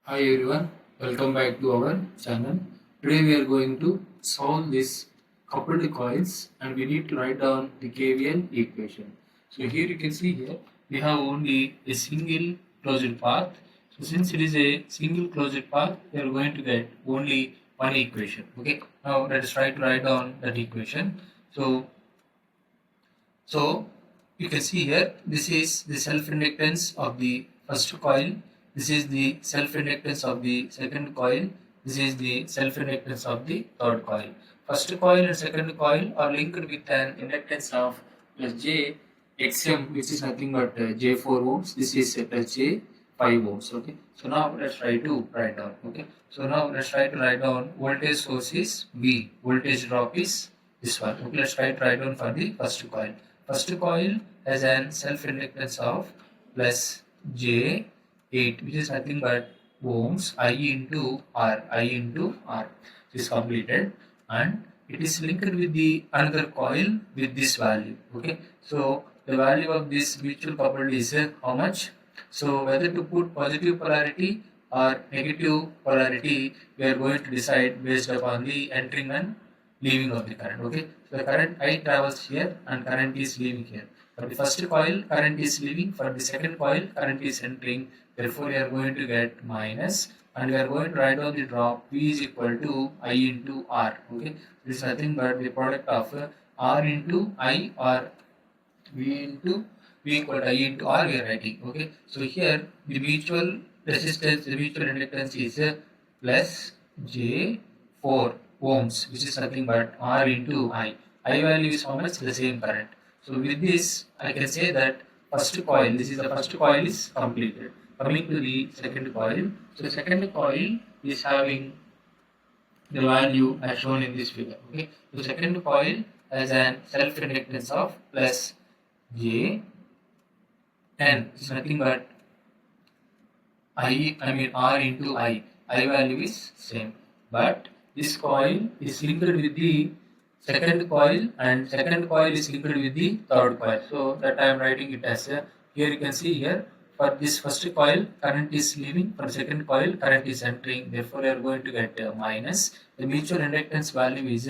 Hi everyone, welcome back to our channel. Today we are going to solve this coupled coils and we need to write down the KVL equation. So here you can see here we have only a single closed path. So since it is a single closed path, we are going to get only one equation. Okay, now let us try to write down that equation. So you can see here, this is the self-inductance of the first coil, this is the self-inductance of the second coil, this is the self-inductance of the third coil. First coil and second coil are linked with an inductance of plus J XM, which is nothing but J4 ohms, this is plus J 5 ohms. Okay, so now let's try to write down. Okay, so now let's try to write down voltage source is V, voltage drop is this one. Okay, let's try to write down for the first coil. First coil has an self-inductance of plus J8, which is nothing but ohms, I into R, I into R. This is completed and it is linked with the another coil with this value. Okay, so the value of this mutual coupled is how much? So whether to put positive polarity or negative polarity, we are going to decide based upon the entering and leaving of the current. Okay, so the current I travels here and current is leaving here. For the first coil, current is leaving. For the second coil, current is entering. Therefore, we are going to get minus, and we are going to write down the drop V is equal to I into R. Okay, this is nothing but the product of R into I or V into V equal to I into R we are writing. Okay, so here the mutual resistance, the mutual inductance is plus J4 ohms, which is nothing but R into I. I value is how much? The same current. So with this, I can say that first coil, this is the first coil is completed. Coming to the second coil, so second coil is having the value as shown in this figure. Okay, the second coil has an self-inductance of plus J 10. It's nothing but I mean R into I. I value is same. But this coil is linked with the second coil and second coil is linked with the third coil. So that I am writing it as a, here you can see here, for this first coil current is leaving, for second coil current is entering. Therefore, we are going to get minus. The mutual inductance value is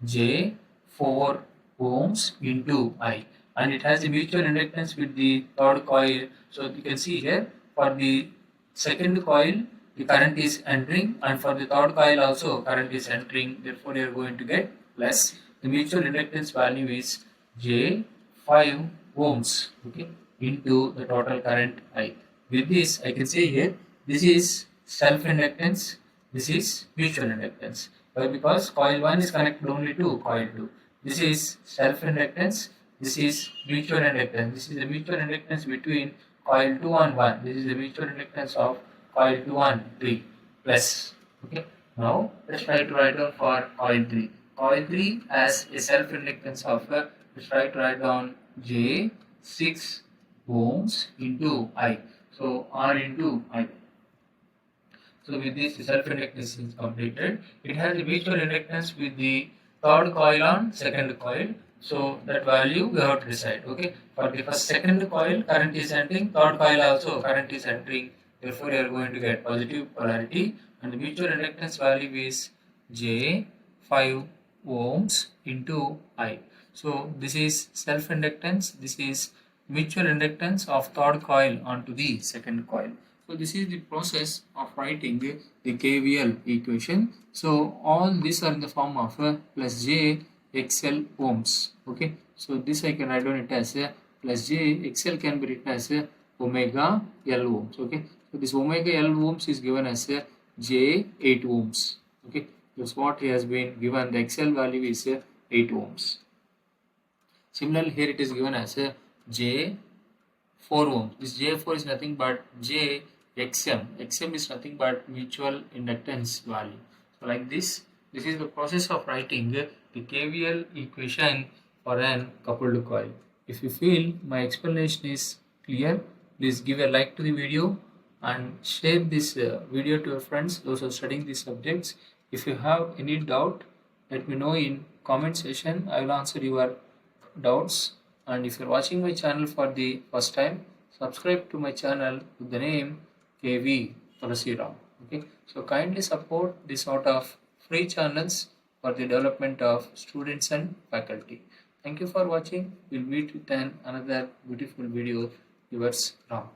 J4 ohms into I. And it has a mutual inductance with the third coil. So you can see here, for the second coil the current is entering and for the third coil also current is entering. Therefore, you are going to get plus the mutual inductance value is J5 ohms. Okay, into the total current I. With this, I can say here, this is self-inductance, this is mutual inductance. Why? Because coil 1 is connected only to coil 2. This is self-inductance, this is mutual inductance. This is the mutual inductance between coil 2 and 1. This is the mutual inductance of coil 2 and 3 plus. Okay. Now, let's try to write down for coil 3. Coil 3 has a self-inductance of, let's try to write down J6 ohms into I. So, R into I. So with this self-inductance is completed. It has a mutual inductance with the third coil on second coil. So that value we have to decide. Okay. For the first second coil, current is entering. Third coil also current is entering. Therefore, you are going to get positive polarity, and the mutual inductance value is J5 ohms into I. So this is self-inductance. This is mutual inductance of third coil onto the second coil. So this is the process of writing the KVL equation. So all these are in the form of plus J XL ohms. Okay. So this I can write down it as plus J XL can be written as omega L ohms. Okay. So this omega L ohms is given as J 8 ohms. Okay. That's what he has been given. The XL value is 8 ohms. Similarly, here it is given as J 4 ohms. This J4 is nothing but J XM. XM is nothing but mutual inductance value. So like this is the process of writing the KVL equation for an coupled coil. If you feel my explanation is clear, please give a like to the video and share this video to your friends, those who are studying these subjects. If you have any doubt, let me know in comment section. I will answer your doubts. And if you're watching my channel for the first time, subscribe to my channel with the name kvthulasi. Okay, so kindly support this sort of free channels for the development of students and faculty. Thank you for watching. We'll meet with another beautiful video. Yours Ram.